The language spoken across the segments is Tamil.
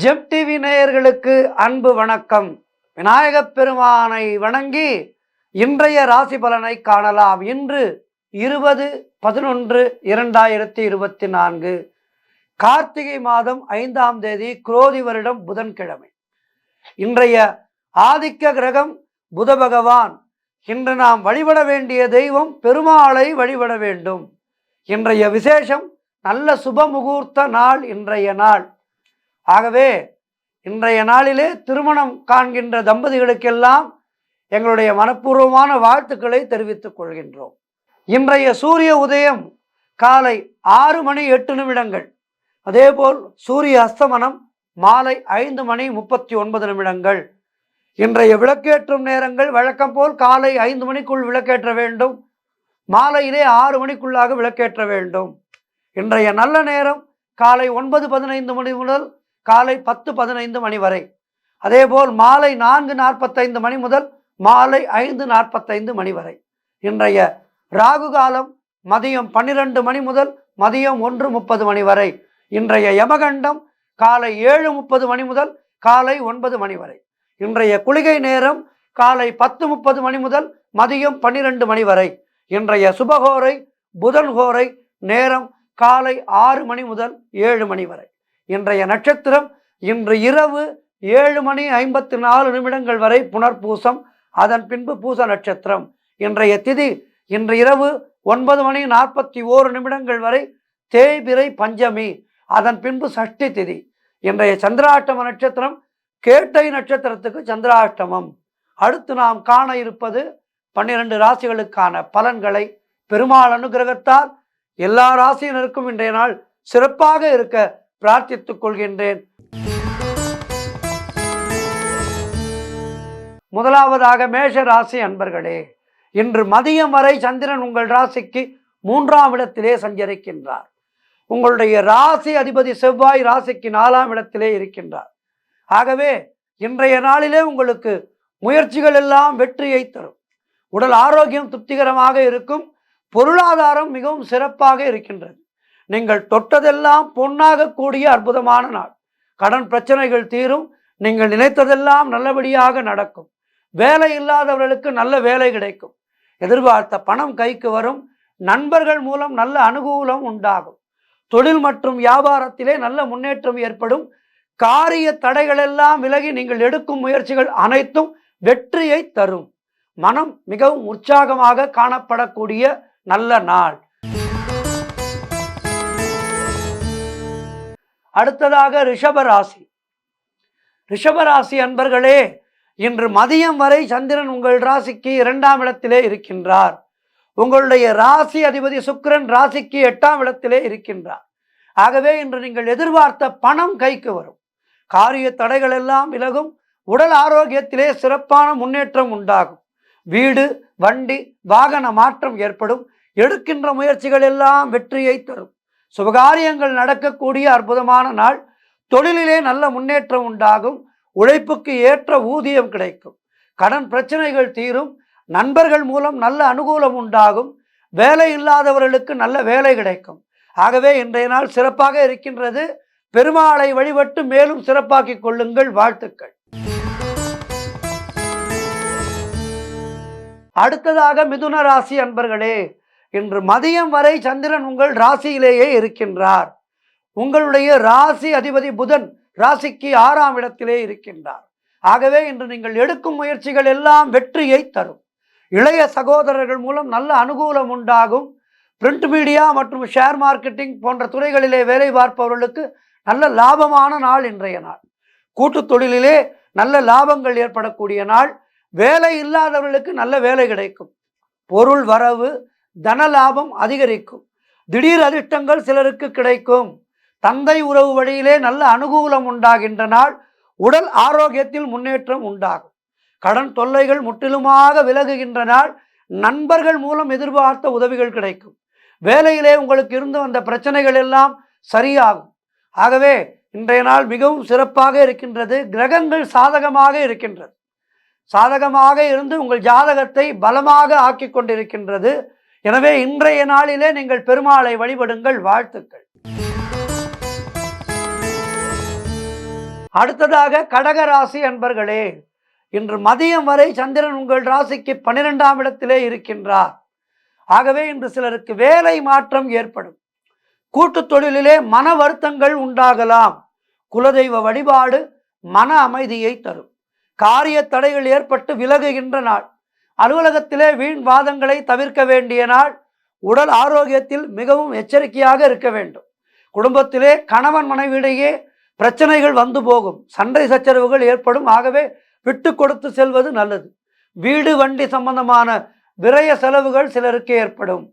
ஜெம் டிவி நேயர்களுக்கு அன்பு வணக்கம். விநாயகப் பெருமானை வணங்கி இன்றைய ராசி பலனை காணலாம். இன்று 20/11/2024 கார்த்திகை மாதம் 5ஆம் தேதி குரோதி வருடம் புதன்கிழமை. இன்றைய ஆதிக்க கிரகம் புத பகவான். இன்று நாம் வழிபட வேண்டிய தெய்வம் பெருமாளை வழிபட வேண்டும். இன்றைய விசேஷம் நல்ல சுப முகூர்த்த நாள் இன்றைய நாள். ஆகவே இன்றைய நாளிலே திருமணம் காண்கின்ற தம்பதிகளுக்கெல்லாம் எங்களுடைய மனப்பூர்வமான வாழ்த்துக்களை தெரிவித்துக் கொள்கின்றோம். இன்றைய சூரிய உதயம் காலை 6:08. அதேபோல் சூரிய அஸ்தமனம் மாலை 5:39. இன்றைய விளக்கேற்றும் நேரங்கள் வழக்கம் போல் காலை 5 மணிக்குள் விளக்கேற்ற வேண்டும். மாலையிலே 6 மணிக்குள்ளாக விளக்கேற்ற வேண்டும். இன்றைய நல்ல நேரம் காலை 9:15 மணி முதல் காலை 10:15 மணி வரை. அதேபோல் மாலை 4:45 மணி முதல் மாலை 5:45 மணி வரை. இன்றைய ராகு காலம் மதியம் 12 மணி முதல் மதியம் 1:30 மணி வரை. இன்றைய யமகண்டம் காலை 7:30 மணி முதல் காலை 9 மணி வரை. இன்றைய குளிகை நேரம் காலை 10:30 மணி முதல் மதியம் 12 மணி வரை. இன்றைய சுபகோரை புதன்கோரை நேரம் காலை 6 மணி முதல் 7 மணி வரை. இன்றைய நட்சத்திரம் இன்று இரவு 7:54 வரை புனர்பூசம், அதன் பின்பு பூச நட்சத்திரம். இன்றைய திதி இன்று இரவு 9:41 வரை தேய்பிறை பஞ்சமி, அதன் பின்பு சஷ்டி திதி. இன்றைய சந்திராஷ்டம நட்சத்திரம் கேட்டை நட்சத்திரத்துக்கு சந்திராஷ்டமம். அடுத்து நாம் காண இருப்பது 12 ராசிகளுக்கான பலன்களை. பெருமாள் அனுகிரகத்தால் எல்லா ராசியினருக்கும் இன்றைய நாள் சிறப்பாக இருக்க பிரார்த்தித்துக் கொள்கின்றேன். முதலாவதாக மேஷ ராசி அன்பர்களே, இன்று மதியம் வரை சந்திரன் உங்கள் ராசிக்கு 3ஆம் இடத்திலே சஞ்சரிக்கின்றார். உங்களுடைய ராசி அதிபதி செவ்வாய் ராசிக்கு 4ஆம் இடத்திலே இருக்கின்றார். ஆகவே இன்றைய நாளிலே உங்களுக்கு முயற்சிகள் எல்லாம் வெற்றியை தரும். உடல் ஆரோக்கியம் திருப்திகரமாக இருக்கும். பொருளாதாரம் மிகவும் சிறப்பாக இருக்கின்றது. நீங்கள் தொட்டதெல்லாம் பொன்னாக கூடிய அற்புதமான நாள். கடன் பிரச்சனைகள் தீரும். நீங்கள் நினைத்ததெல்லாம் நல்லபடியாக நடக்கும். வேலை இல்லாதவர்களுக்கு நல்ல வேலை கிடைக்கும். எதிர்பார்த்த பணம் கைக்கு வரும். நண்பர்கள் மூலம் நல்ல அனுகூலம் உண்டாகும். தொழில் மற்றும் வியாபாரத்திலே நல்ல முன்னேற்றம் ஏற்படும். காரிய தடைகள் எல்லாம் விலகி நீங்கள் எடுக்கும் முயற்சிகள் அனைத்தும் வெற்றியை தரும். மனம் மிகவும் உற்சாகமாக காணப்படக்கூடிய நல்ல நாள். அடுத்ததாக ரிஷபராசி. ரிஷபராசி அன்பர்களே, இன்று மதியம் வரை சந்திரன் உங்கள் ராசிக்கு 2ஆம் இடத்திலே இருக்கின்றார். உங்களுடைய ராசி அதிபதி சுக்கிரன் ராசிக்கு 8ஆம் இடத்திலே இருக்கின்றார். ஆகவே இன்று நீங்கள் எதிர்பார்த்த பணம் கைக்கு வரும். காரிய தடைகள் எல்லாம் விலகும். உடல் ஆரோக்கியத்திலே சிறப்பான முன்னேற்றம் உண்டாகும். வீடு வண்டி வாகன மாற்றம் ஏற்படும். எடுக்கின்ற முயற்சிகள் எல்லாம் வெற்றியை தரும். சுபகாரியங்கள் நடக்கக்கூடிய அற்புதமான நாள். தொழிலிலே நல்ல முன்னேற்றம் உண்டாகும். உழைப்புக்கு ஏற்ற ஊதியம் கிடைக்கும். கடன் பிரச்சனைகள் தீரும். நண்பர்கள் மூலம் நல்ல அனுகூலம் உண்டாகும். வேலை இல்லாதவர்களுக்கு நல்ல வேலை கிடைக்கும். ஆகவே இன்றைய நாள் சிறப்பாக இருக்கின்றது. பெருமாளை வழிபட்டு மேலும் சிறப்பாக்கிக் கொள்ளுங்கள். வாழ்த்துக்கள். அடுத்ததாக மிதுன ராசி அன்பர்களே, இன்று மதியம் வரை சந்திரன் உங்கள் ராசியிலேயே இருக்கின்றார். உங்களுடைய ராசி அதிபதி புதன் ராசிக்கு 6ஆம் இடத்திலே இருக்கின்றார். ஆகவே இன்று நீங்கள் எடுக்கும் முயற்சிகள் எல்லாம் வெற்றியை தரும். இளைய சகோதரர்கள் மூலம் நல்ல அனுகூலம் உண்டாகும். பிரிண்ட் மீடியா மற்றும் ஷேர் மார்க்கெட்டிங் போன்ற துறைகளிலே வேலை பார்ப்பவர்களுக்கு நல்ல லாபமான நாள் இன்றைய நாள். கூட்டு தொழிலிலே நல்ல லாபங்கள் ஏற்படக்கூடிய நாள். வேலை இல்லாதவர்களுக்கு நல்ல வேலை கிடைக்கும். பொருள் வரவு தன லாபம் அதிகரிக்கும். திடீர் அதிர்ஷ்டங்கள் சிலருக்கு கிடைக்கும். தந்தை உறவு வழியிலே நல்ல அனுகூலம் உண்டாகின்ற நாள். உடல் ஆரோக்கியத்தில் முன்னேற்றம் உண்டாகும். கடன் தொல்லைகள் முற்றிலுமாக விலகுகின்ற நாள். நண்பர்கள் மூலம் எதிர்பார்த்த உதவிகள் கிடைக்கும். வேலையிலே உங்களுக்கு இருந்து வந்த பிரச்சனைகள் எல்லாம் சரியாகும். ஆகவே இன்றைய நாள் மிகவும் சிறப்பாக இருக்கின்றது. கிரகங்கள் சாதகமாக இருக்கின்றது. சாதகமாக இருந்து உங்கள் ஜாதகத்தை பலமாக ஆக்கி கொண்டிருக்கின்றது. எனவே இன்றைய நாளிலே நீங்கள் பெருமாளை வழிபடுங்கள். வாழ்த்துக்கள். அடுத்ததாக கடக ராசி அன்பர்களே, இன்று மதியம் வரை சந்திரன் உங்கள் ராசிக்கு 12ஆம் இடத்திலே இருக்கின்றார். ஆகவே இன்று சிலருக்கு வேலை மாற்றம் ஏற்படும். கூட்டு தொழிலிலே மன வருத்தங்கள் உண்டாகலாம். குலதெய்வ வழிபாடு மன அமைதியை தரும். காரிய தடைகள் ஏற்பட்டு விலகுகின்ற நாள். அலுவலகத்திலே வீண் வாதங்களை தவிர்க்க வேண்டிய நாள். உடல் ஆரோக்கியத்தில் மிகவும் எச்சரிக்கையாக இருக்க வேண்டும். குடும்பத்திலே கணவன் மனைவியிடையே பிரச்சனைகள் வந்து போகும். சண்டை சச்சரவுகள் ஏற்படும். ஆகவே விட்டு கொடுத்து செல்வது நல்லது. வீடு வண்டி சம்பந்தமான விரய செலவுகள் சிலருக்கு ஏற்படும்.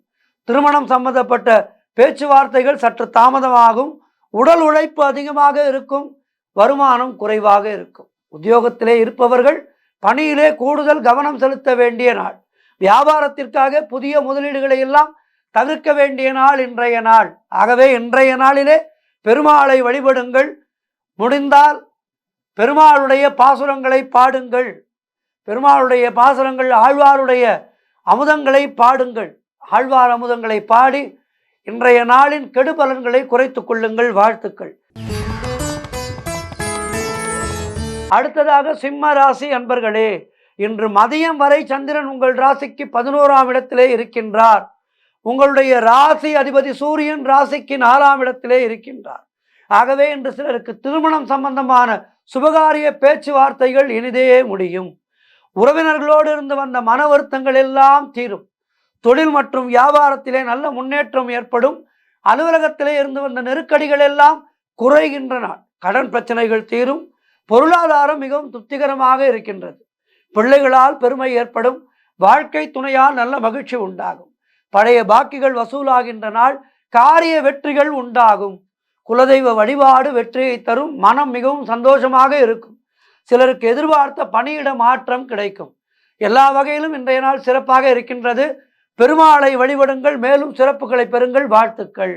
திருமணம் சம்பந்தப்பட்ட பேச்சுவார்த்தைகள் சற்று தாமதமாகும். உடல் உழைப்பு அதிகமாக இருக்கும். வருமானம் குறைவாக இருக்கும். உத்தியோகத்திலே இருப்பவர்கள் பணியிலே கூடுதல் கவனம் செலுத்த வேண்டிய நாள். வியாபாரத்திற்காக புதிய முதலீடுகளை எல்லாம் தவிர்க்க வேண்டிய நாள் இன்றைய நாள். ஆகவே இன்றைய நாளிலே பெருமாளை வழிபடுங்கள். முடிந்தால் பெருமாளுடைய பாசுரங்களை பாடுங்கள். பெருமாளுடைய பாசுரங்கள், ஆழ்வாருடைய அமுதங்களை பாடுங்கள். ஆழ்வார் அமுதங்களை பாடி இன்றைய நாளின் கெடுபலன்களை குறைத்துக் கொள்ளுங்கள். வாழ்த்துக்கள். அடுத்ததாக சிம்ம ராசி அன்பர்களே, இன்று மதியம் வரை சந்திரன் உங்கள் ராசிக்கு 11ஆம் இடத்திலே இருக்கின்றார். உங்களுடைய ராசி அதிபதி சூரியன் ராசிக்கு 4ஆம் இடத்திலே இருக்கின்றார். ஆகவே இன்று சிலருக்கு திருமணம் சம்பந்தமான சுபகாரிய பேச்சுவார்த்தைகள் இனிதே முடியும். உறவினர்களோடு இருந்து வந்த மன வருத்தங்கள் எல்லாம் தீரும். தொழில் மற்றும் வியாபாரத்திலே நல்ல முன்னேற்றம் ஏற்படும். அலுவலகத்திலே இருந்து வந்த நெருக்கடிகள் எல்லாம் குறைகின்ற நாள். கடன் பிரச்சனைகள் தீரும். பொருளாதாரம் மிகவும் திருப்திகரமாக இருக்கின்றது. பிள்ளைகளால் பெருமை ஏற்படும். வாழ்க்கை துணையால் நல்ல மகிழ்ச்சி உண்டாகும். பழைய பாக்கிகள் வசூலாகின்ற நாள். காரிய வெற்றிகள் உண்டாகும். குலதெய்வ வழிபாடு வெற்றியை தரும். மனம் மிகவும் சந்தோஷமாக இருக்கும். சிலருக்கு எதிர்பார்த்த பணியிட மாற்றம் கிடைக்கும். எல்லா வகையிலும் இன்றைய நாள் சிறப்பாக இருக்கின்றது. பெருமாளை வழிபடுங்கள். மேலும் சிறப்புகளை பெறுங்கள். வாழ்த்துக்கள்.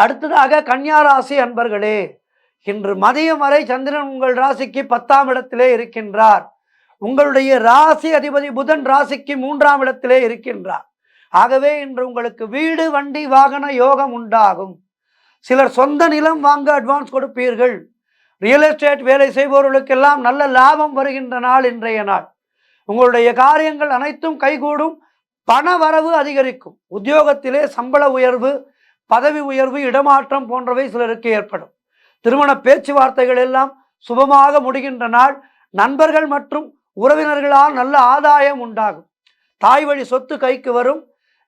அடுத்ததாக கன்னியா ராசி அன்பர்களே, இன்று மதியம் வரை சந்திரன் உங்கள் ராசிக்கு 10ஆம் இடத்திலே இருக்கின்றார். உங்களுடைய ராசி அதிபதி புதன் ராசிக்கு 3ஆம் இடத்திலே இருக்கின்றார். ஆகவே இன்று உங்களுக்கு வீடு வண்டி வாகன யோகம் உண்டாகும். சிலர் சொந்த நிலம் வாங்க அட்வான்ஸ் கொடுப்பீர்கள். ரியல் எஸ்டேட் வேலை செய்பவர்களுக்கெல்லாம் நல்ல லாபம் வருகின்ற நாள் இன்றைய நாள். உங்களுடைய காரியங்கள் அனைத்தும் கைகூடும். பண வரவு அதிகரிக்கும். உத்தியோகத்திலே சம்பள உயர்வு, பதவி உயர்வு, இடமாற்றம் போன்றவை சிலருக்கு ஏற்படும். திருமண பேச்சுவார்த்தைகள் எல்லாம் சுபமாக முடிகின்ற நாள். நண்பர்கள் மற்றும் உறவினர்களால் நல்ல ஆதாயம் உண்டாகும். தாய் வழி சொத்து கைக்கு வரும்.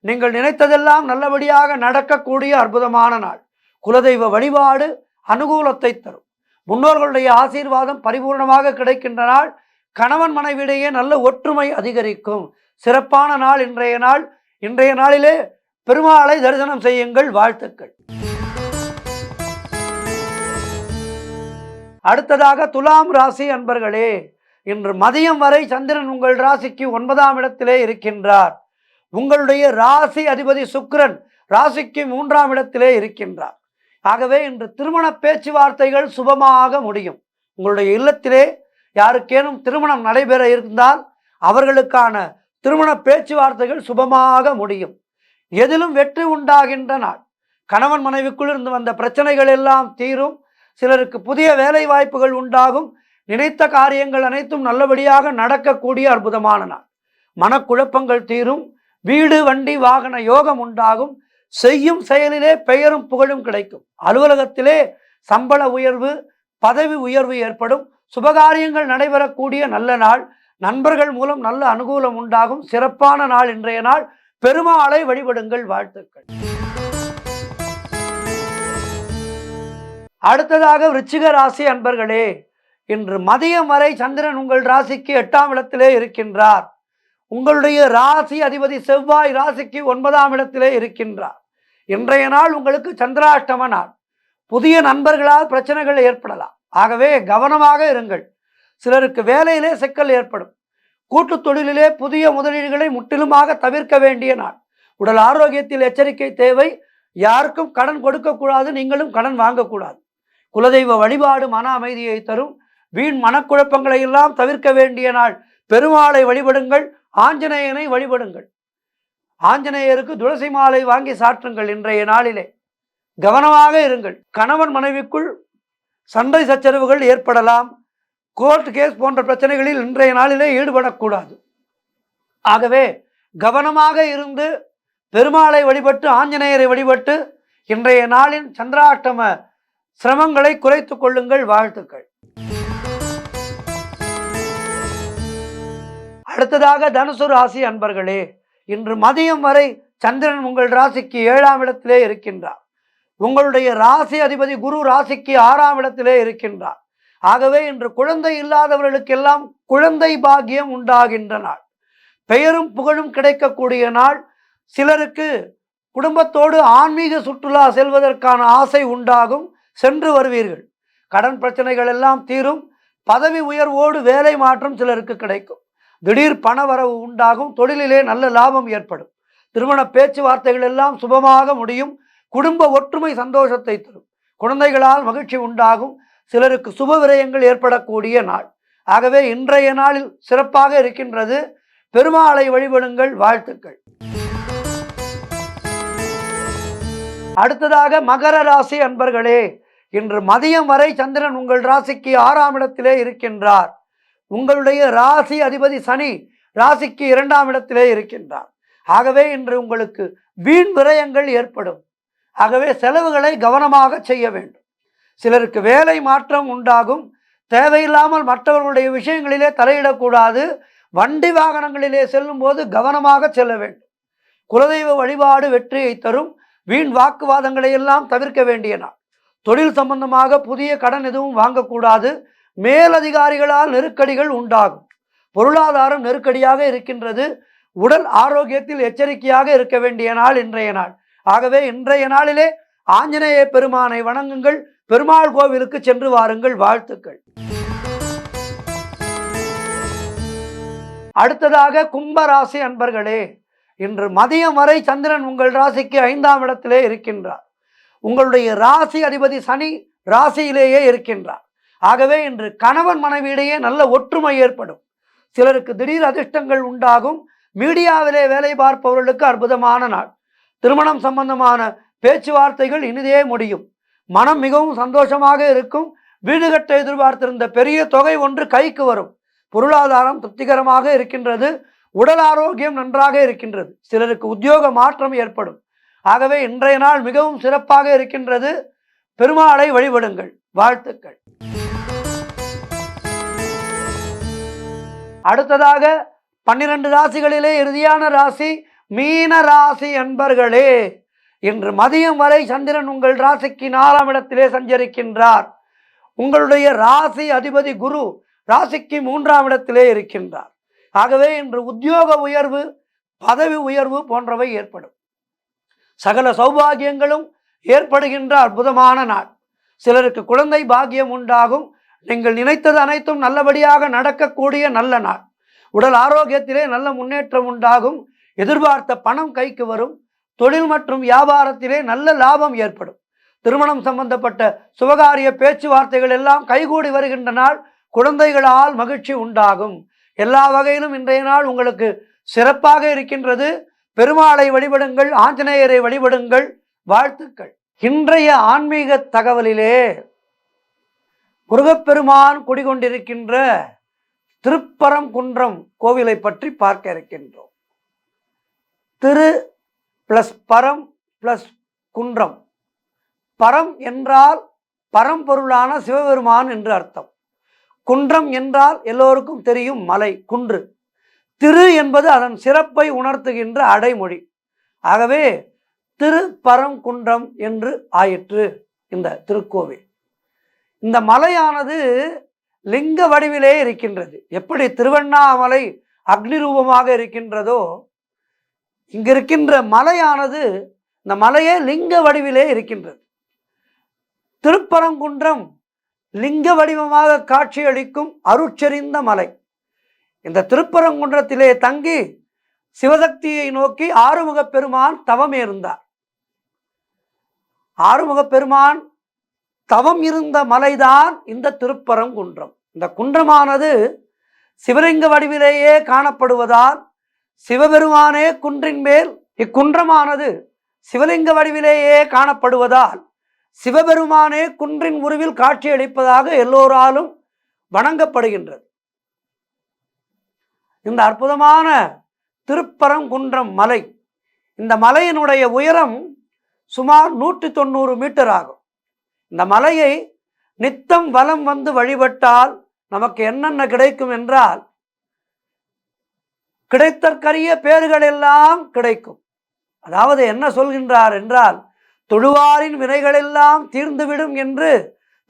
நீங்கள் நினைத்ததெல்லாம் நல்லபடியாக நடக்கக்கூடிய அற்புதமான நாள். குலதெய்வ வழிபாடு அனுகூலத்தை தரும். முன்னோர்களுடைய ஆசீர்வாதம் பரிபூர்ணமாக கிடைக்கின்ற நாள். கணவன் மனைவியிடையே நல்ல ஒற்றுமை அதிகரிக்கும். சிறப்பான நாள் இன்றைய நாள். இன்றைய நாளிலே பெருமாளை தரிசனம் செய்யுங்கள். வாழ்த்துக்கள். அடுத்ததாக துலாம் ராசி அன்பர்களே, இன்று மதியம் வரை சந்திரன் உங்கள் ராசிக்கு 9ஆம் இடத்திலே இருக்கின்றார். உங்களுடைய ராசி அதிபதி சுக்கிரன் ராசிக்கு 3ஆம் இடத்திலே இருக்கின்றார். ஆகவே இன்று திருமண பேச்சுவார்த்தைகள் சுபமாக முடியும். உங்களுடைய இல்லத்திலே யாருக்கேனும் திருமணம் நடைபெற இருந்தால் அவர்களுக்கான திருமண பேச்சுவார்த்தைகள் சுபமாக முடியும். எதிலும் வெற்றி உண்டாகின்ற நாள். கணவன் மனைவிக்குள் இருந்து வந்த பிரச்சனைகள் எல்லாம் தீரும். சிலருக்கு புதிய வேலை வாய்ப்புகள் உண்டாகும். நினைத்த காரியங்கள் அனைத்தும் நல்லபடியாக நடக்கக்கூடிய அற்புதமான நாள். மனக்குழப்பங்கள் தீரும். வீடு வண்டி வாகன யோகம் உண்டாகும். செய்யும் செயலிலே பெயரும் புகழும் கிடைக்கும். அலுவலகத்திலே சம்பள உயர்வு, பதவி உயர்வு ஏற்படும். சுபகாரியங்கள் நடைபெறக்கூடிய நல்ல நாள். நண்பர்கள் மூலம் நல்ல அனுகூலம் உண்டாகும். சிறப்பான நாள் இன்றைய நாள். பெருமாளை வழிபடுங்கள். வாழ்த்துக்கள். அடுத்ததாக விருச்சிக ராசி அன்பர்களே, இன்று மதியம் வரை சந்திரன் உங்கள் ராசிக்கு 8ஆம் இடத்திலே இருக்கின்றார். உங்களுடைய ராசி அதிபதி செவ்வாய் ராசிக்கு 9ஆம் இடத்திலே இருக்கின்றார். இன்றைய நாள் உங்களுக்கு சந்திராஷ்டம நாள். புதிய நண்பர்களால் பிரச்சனைகள் ஏற்படலாம். ஆகவே கவனமாக இருங்கள். சிலருக்கு வேலையிலே சிக்கல் ஏற்படும். கூட்டு தொழிலிலே புதிய முதலீடுகளை முற்றிலுமாக தவிர்க்க வேண்டிய நாள். உடல் ஆரோக்கியத்தில் எச்சரிக்கை தேவை. யாருக்கும் கடன் கொடுக்கக்கூடாது. நீங்களும் கடன் வாங்கக்கூடாது. குலதெய்வ வழிபாடு மன அமைதியை தரும். வீண் மனக்குழப்பங்களை எல்லாம் தவிர்க்க வேண்டிய நாள். பெருமாளை வழிபடுங்கள். ஆஞ்சநேயனை வழிபடுங்கள். ஆஞ்சநேயருக்கு துளசி மாலை வாங்கி சாற்றுங்கள் இன்றைய நாளிலே. கவனமாக இருங்கள். கணவன் மனைவிக்குள் சண்டை சச்சரவுகள் ஏற்படலாம். கோர்ட் கேஸ் போன்ற பிரச்சனைகளில் இன்றைய நாளிலே ஈடுபடக்கூடாது. ஆகவே கவனமாக இருந்து பெருமாளை வழிபட்டு ஆஞ்சநேயரை வழிபட்டு இன்றைய நாளின் சந்திராஷ்டம சிரமங்களை குறைத்துக் கொள்ளுங்கள். வாழ்த்துக்கள். அடுத்ததாக தனுசு ராசி அன்பர்களே, இன்று மதியம் வரை சந்திரன் உங்கள் ராசிக்கு 7ஆம் இடத்திலே இருக்கின்றார். உங்களுடைய ராசி அதிபதி குரு ராசிக்கு 6ஆம் இடத்திலே இருக்கின்றார். ஆகவே இன்று குழந்தை இல்லாதவர்களுக்கெல்லாம் குழந்தை பாக்கியம் உண்டாகின்ற நாள். பெயரும் புகழும் கிடைக்கக்கூடிய நாள். சிலருக்கு குடும்பத்தோடு ஆன்மீக சுற்றுலா செல்வதற்கான ஆசை உண்டாகும். சென்று வருவீர்கள். கடன் பிரச்சனைகள் எல்லாம் தீரும். பதவி உயர்வோடு வேலை மாற்றம் சிலருக்கு கிடைக்கும். திடீர் பண வரவு உண்டாகும். தொழிலிலே நல்ல லாபம் ஏற்படும். திருமண பேச்சுவார்த்தைகள் எல்லாம் சுபமாக முடியும். குடும்ப ஒற்றுமை சந்தோஷத்தை தரும். குழந்தைகளால் மகிழ்ச்சி உண்டாகும். சிலருக்கு சுப விரயங்கள் ஏற்படக்கூடிய நாள். ஆகவே இன்றைய நாளில் சிறப்பாக இருக்கின்றது. பெருமாளை வழிபடுங்கள். வாழ்த்துக்கள். அடுத்ததாக மகர ராசி அன்பர்களே, இன்று மதியம் வரை சந்திரன் உங்கள் ராசிக்கு 6ஆம் இடத்திலே இருக்கின்றார். உங்களுடைய ராசி அதிபதி சனி ராசிக்கு 2ஆம் இடத்திலே இருக்கின்றார். ஆகவே இன்று உங்களுக்கு வீண் விரயங்கள் ஏற்படும். ஆகவே செலவுகளை கவனமாக செய்ய வேண்டும். சிலருக்கு வேலை மாற்றம் உண்டாகும். தேவையில்லாமல் மற்றவர்களுடைய விஷயங்களிலே தலையிடக்கூடாது. வண்டி வாகனங்களிலே செல்லும் போது கவனமாக செல்ல வேண்டும். குலதெய்வ வழிபாடு வெற்றியை தரும். வீண் வாக்குவாதங்களை எல்லாம் தவிர்க்க வேண்டிய நாள். தொழில் சம்பந்தமாக புதிய கடன் எதுவும் வாங்கக்கூடாது. மேலதிகாரிகளால் நெருக்கடிகள் உண்டாகும். பொருளாதாரம் நெருக்கடியாக இருக்கின்றது. உடல் ஆரோக்கியத்தில் எச்சரிக்கையாக இருக்க வேண்டிய நாள் இன்றைய நாள். ஆகவே இன்றைய நாளிலே ஆஞ்சநேய பெருமானை வணங்குங்கள். பெருமாள் கோவிலுக்கு சென்று வாருங்கள். வாழ்த்துக்கள். அடுத்ததாக கும்பராசி அன்பர்களே, இன்று மதியம் வரை சந்திரன் உங்கள் ராசிக்கு 5ஆம் இடத்திலே இருக்கின்றார். உங்களுடைய ராசி அதிபதி சனி ராசியிலேயே இருக்கின்றார். ஆகவே இன்று கணவன் மனைவியிடையே நல்ல ஒற்றுமை ஏற்படும். சிலருக்கு திடீர் அதிர்ஷ்டங்கள் உண்டாகும். மீடியாவிலே வேலை பார்ப்பவர்களுக்கு அற்புதமான நாள். திருமணம் சம்பந்தமான பேச்சுவார்த்தைகள் இனிதே முடியும். மனம் மிகவும் சந்தோஷமாக இருக்கும். வீடு கட்ட எதிர்பார்த்திருந்த பெரிய தொகை ஒன்று கைக்கு வரும். பொருளாதாரம் திருப்திகரமாக இருக்கின்றது. உடல் ஆரோக்கியம் நன்றாக இருக்கின்றது. சிலருக்கு உத்தியோக மாற்றம் ஏற்படும். ஆகவே இன்றைய நாள் மிகவும் சிறப்பாக இருக்கின்றது. பெருமாளை வழிபடுங்கள். வாழ்த்துக்கள். அடுத்ததாக 12 ராசிகளிலே இறுதியான ராசி மீன ராசி அன்பர்களே, இன்று மதியம் வரை சந்திரன் உங்கள் ராசிக்கு 4ஆம் இடத்திலே சஞ்சரிக்கின்றார். உங்களுடைய ராசி அதிபதி குரு ராசிக்கு 3ஆம் இடத்திலே இருக்கின்றார். ஆகவே இன்று உத்தியோக உயர்வு, பதவி உயர்வு போன்றவை ஏற்படும். சகல சௌபாகியங்களும் ஏற்படுகின்ற அற்புதமான நாள். சிலருக்கு குழந்தை பாக்கியம் உண்டாகும். நீங்கள் நினைத்தது அனைத்தும் நல்லபடியாக நடக்கக்கூடிய நல்ல நாள். உடல் ஆரோக்கியத்திலே நல்ல முன்னேற்றம் உண்டாகும். எதிர்பார்த்த பணம் கைக்கு வரும். தொழில் மற்றும் வியாபாரத்திலே நல்ல லாபம் ஏற்படும். திருமணம் சம்பந்தப்பட்ட சுபகாரிய பேச்சுவார்த்தைகள் எல்லாம் கைகூடி வருகின்ற நாள். குழந்தைகளால் மகிழ்ச்சி உண்டாகும். எல்லா வகையிலும் இன்றைய நாள் உங்களுக்கு சிறப்பாக இருக்கின்றது. பெருமாளை வழிபடுங்கள். ஆஞ்சநேயரை வழிபடுங்கள். வாழ்த்துக்கள். இன்றைய ஆன்மீக தகவலிலே முருகப்பெருமான் குடிகொண்டிருக்கின்ற திருப்பரங்குன்றம் கோவிலை பற்றி பார்க்க இருக்கின்றோம். திரு பிளஸ் பரம் பிளஸ் குன்றம். பரம் என்றால் பரம்பொருளான சிவபெருமான் என்று அர்த்தம். குன்றம் என்றால் எல்லோருக்கும் தெரியும் மலை, குன்று. திரு என்பது அதன் சிறப்பை உணர்த்துகின்ற அடைமொழி. ஆகவே திருப்பரங்குன்றம் என்று ஆயிற்று இந்த திருக்கோவில். இந்த மலையானது லிங்க வடிவிலே இருக்கின்றது. எப்படி திருவண்ணாமலை அக்னி ரூபமாக இருக்கின்றதோ, இங்கு இருக்கின்ற மலையானது இந்த மலையே லிங்க வடிவிலே இருக்கின்றது. திருப்பரங்குன்றம் லிங்க வடிவமாக காட்சியளிக்கும் அருட்செறிந்த மலை. இந்த திருப்பரங்குன்றத்திலே தங்கி சிவசக்தியை நோக்கி ஆறுமுகப் பெருமான் தவம் இருந்தார். ஆறுமுகப் பெருமான் தவம் இருந்த மலைதான் இந்த திருப்பரங்குன்றம். இந்த குன்றமானது சிவலிங்க வடிவிலேயே காணப்படுவதால் சிவபெருமானே குன்றின் மேல் இக்குன்றமானது சிவலிங்க வடிவிலேயே காணப்படுவதால் சிவபெருமானே குன்றின் உருவில் காட்சியளிப்பதாக எல்லோராலும் வணங்கப்படுகின்றது. இந்த அற்புதமான திருப்பரங்குன்றம் மலை, இந்த மலையினுடைய உயரம் சுமார் 190 மீட்டர் ஆகும். இந்த மலையை நித்தம் வலம் வந்து வழிபட்டால் நமக்கு என்னென்ன கிடைக்கும் என்றால், கிடைத்தற்கரிய பேறுகள் எல்லாம் கிடைக்கும். அதாவது என்ன சொல்கின்றார் என்றால், தொழுவாரின் வினைகள் எல்லாம் தீர்ந்துவிடும் என்று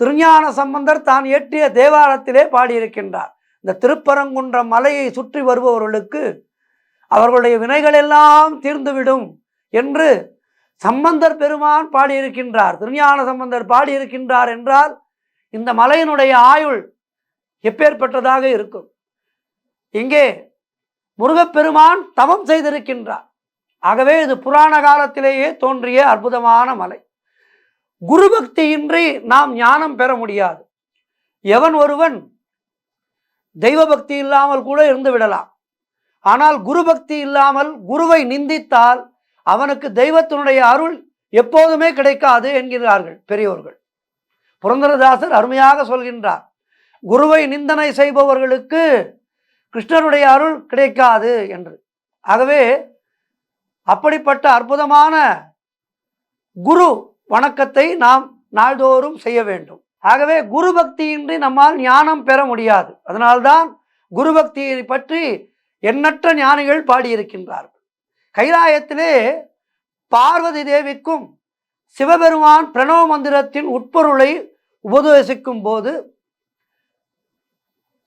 திருஞான சம்பந்தர் தான் இயற்றிய தேவாரத்திலே பாடியிருக்கின்றார். இந்த திருப்பரங்குன்றம் மலையை சுற்றி வருபவர்களுக்கு அவர்களுடைய வினைகள் எல்லாம் தீர்ந்துவிடும் என்று சம்பந்தர் பெருமான் பாடியிருக்கின்றார். திருஞான சம்பந்தர் பாடியிருக்கின்றார் என்றால் இந்த மலையினுடைய ஆயுள் எப்பேற்பட்டதாக இருக்கும். இங்கே முருகப்பெருமான் தவம் செய்திருக்கின்றார். ஆகவே இது புராண காலத்திலேயே தோன்றிய அற்புதமான மலை. குரு பக்தியின்றி நாம் ஞானம் பெற முடியாது. எவன் ஒருவன் தெய்வ பக்தி இல்லாமல் கூட இருந்து விடலாம். ஆனால் குரு பக்தி இல்லாமல் குருவை நிந்தித்தால் அவனுக்கு தெய்வத்தினுடைய அருள் எப்போதுமே கிடைக்காது என்கிறார்கள் பெரியோர்கள். புரந்தரதாசர் அருமையாக சொல்கின்றார், குருவை நிந்தனை செய்பவர்களுக்கு கிருஷ்ணருடைய அருள் கிடைக்காது என்று. ஆகவே அப்படிப்பட்ட அற்புதமான குரு வணக்கத்தை நாம் நாள்தோறும் செய்ய வேண்டும். ஆகவே குரு பக்தியின்றி நம்மால் ஞானம் பெற முடியாது. அதனால்தான் குரு பக்தியை பற்றி எண்ணற்ற ஞானிகள் பாடியிருக்கின்றார்கள். கைலாயத்திலே பார்வதி தேவிக்கும் சிவபெருமான் பிரணவ மந்திரத்தின் உட்பொருளை உபதேசிக்கும் போது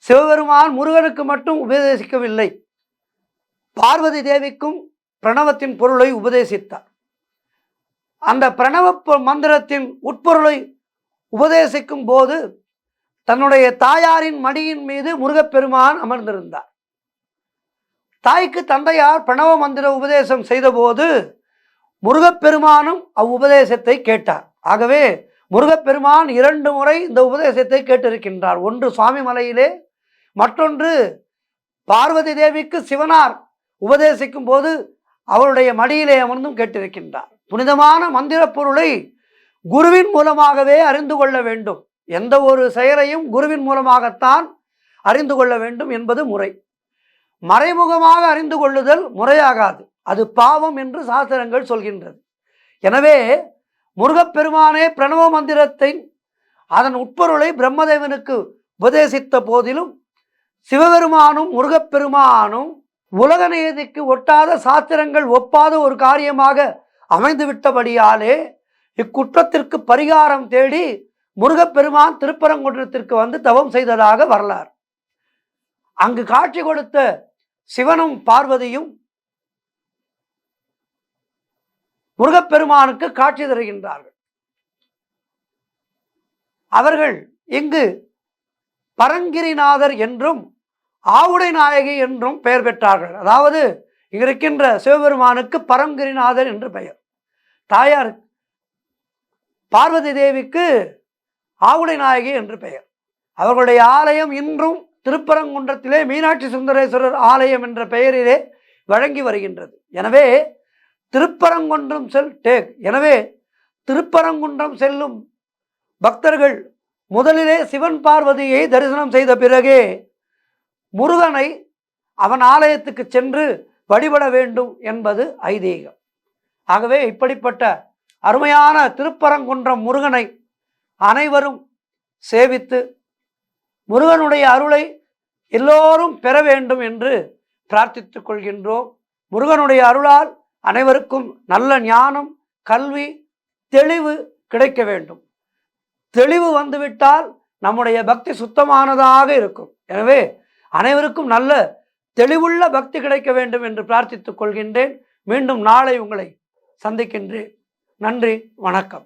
சிவபெருமான் முருகனுக்கு மட்டும் உபதேசிக்கவில்லை, பார்வதி தேவிக்கும் பிரணவத்தின் பொருளை உபதேசித்தார். அந்த பிரணவ மந்திரத்தின் உட்பொருளை உபதேசிக்கும் போது தன்னுடைய தாயாரின் மடியின் மீது முருகப்பெருமான் அமர்ந்திருந்தார். தாய்க்கு தந்தையார் பிரணவ மந்திர உபதேசம் செய்தபோது முருகப்பெருமானும் அவ்வுபதேசத்தை கேட்டார். ஆகவே முருகப்பெருமான் 2 முறை இந்த உபதேசத்தை கேட்டிருக்கின்றார். ஒன்று சுவாமி மலையிலே, மற்றொன்று பார்வதி தேவிக்கு சிவனார் உபதேசிக்கும் போது அவருடைய மடியிலே அமர்ந்தும் கேட்டிருக்கின்றார். புனிதமான மந்திர பொருளை குருவின் மூலமாகவே அறிந்து கொள்ள வேண்டும். எந்த ஒரு செயலையும் குருவின் மூலமாகத்தான் அறிந்து கொள்ள வேண்டும் என்பது முறை. மறைமுகமாக அறிந்து கொள்ளுதல் முறையாகாது, அது பாவம் என்று சாஸ்திரங்கள் சொல்கின்றது. எனவே முருகப்பெருமானே பிரணவ மந்திரத்தை அதன் உட்பொருளை பிரம்மதேவனுக்கு உபதேசித்த போதிலும் சிவபெருமானும் முருகப்பெருமானும் உலக நியதிக்கு ஒட்டாத சாஸ்திரங்கள் ஒப்பாத ஒரு காரியமாக அமைந்துவிட்டபடியாலே இக்குற்றத்திற்கு பரிகாரம் தேடி முருகப்பெருமான் திருப்பரங்குன்றத்திற்கு வந்து தவம் செய்ததாக வரலாறு. அங்கு காட்சி கொடுத்த சிவனும் பார்வதியும் முருகப்பெருமானுக்கு காட்சி தருகின்றார்கள். அவர்கள் இங்கு பரங்கிரிநாதர் என்றும் ஆவுடை நாயகி என்றும் பெயர் பெற்றார்கள். அதாவது இங்கு இருக்கின்ற சிவபெருமானுக்கு பரங்கிரிநாதர் என்று பெயர், தாயார் பார்வதி தேவிக்கு ஆவுடை நாயகி என்று பெயர். அவர்களுடைய ஆலயம் இன்றும் திருப்பரங்குன்றத்திலே மீனாட்சி சுந்தரேஸ்வரர் ஆலயம் என்ற பெயரிலே வழங்கி வருகின்றது. எனவே திருப்பரங்குன்றம் செல்லும் பக்தர்கள் முதலிலே சிவன் பார்வதியை தரிசனம் செய்த பிறகே முருகனை அவன் ஆலயத்துக்கு சென்று வழிபட வேண்டும் என்பது ஐதீகம். ஆகவே இப்படிப்பட்ட அருமையான திருப்பரங்குன்றம் முருகனை அனைவரும் சேவித்து முருகனுடைய அருளை எல்லோரும் பெற வேண்டும் என்று பிரார்த்தித்துக் கொள்கின்றோம். முருகனுடைய அருளால் அனைவருக்கும் நல்ல ஞானம், கல்வி, தெளிவு கிடைக்க வேண்டும். தெளிவு வந்துவிட்டால் நம்முடைய பக்தி சுத்தமானதாக இருக்கும். எனவே அனைவருக்கும் நல்ல தெளிவுள்ள பக்தி கிடைக்க வேண்டும் என்று பிரார்த்தித்துக் கொள்கின்றேன். மீண்டும் நாளை உங்களை சந்திக்கின்றேன். நன்றி, வணக்கம்.